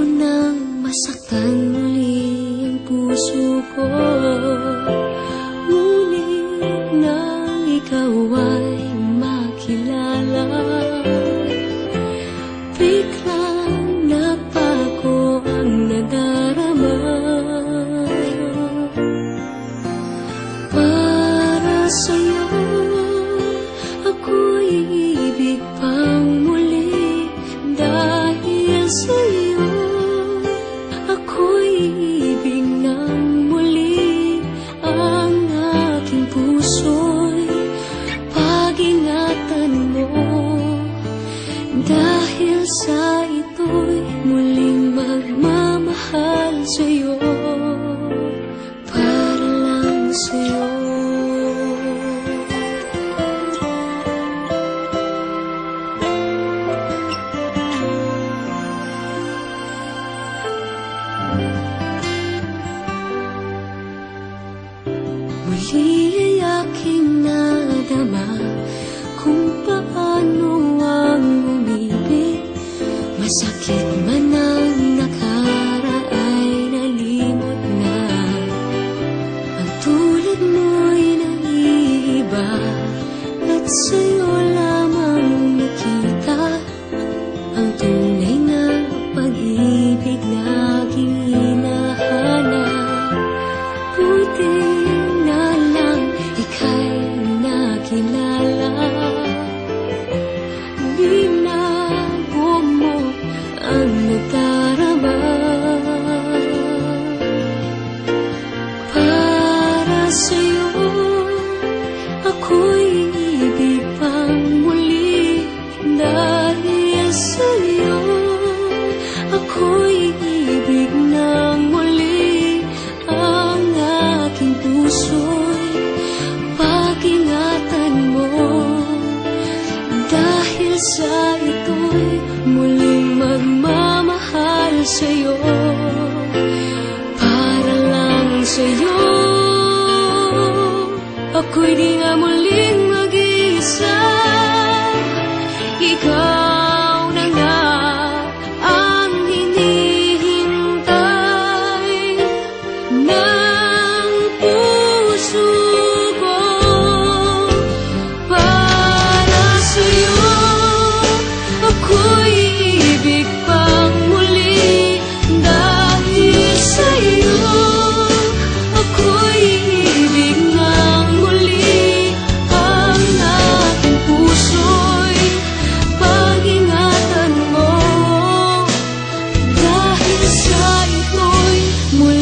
Ayoko nang masaktan muli ang puso ko. Ngunit nang ikaw ay makilala, biglang nabago ang nadarama. Para sa'yo ako'y ibig pang muli. Dahil sa'yo ako'y ibig ng muli. Ang aking puso'y pag-ingatan mo. Dahil sa ito'y muling magmamahal sa'yo, para lang sa'yo. Muli ay aking nadama kung paano ang umibig. Masakit man ang nakaraay nalimot na. Ang tulad mo'y naiiba at sa'yo lamang nakita ang tunay na pag-ibig na aking hinahanap. Buti na lang ika'y nakilala. Binago mo ang nadarama. Para sa'yo ako'y ibig pang muli. Dahil sa'yo ako'y ibig ng muli. Ang aking puso'y pag-ingatan mo. Dahil sa ito'y muling magmamahal sa'yo, para lang sa'yo. Ako'y di nga muling mag-iisa. Ikaw na nga ang hinihintay ng puso ko. Para sa'yo ako'y ibig pang muli. Dahil sa'yo ako'y ibig ng muli. Ang aking puso'y pag-ingatan mo. Dahil sa ito'y muli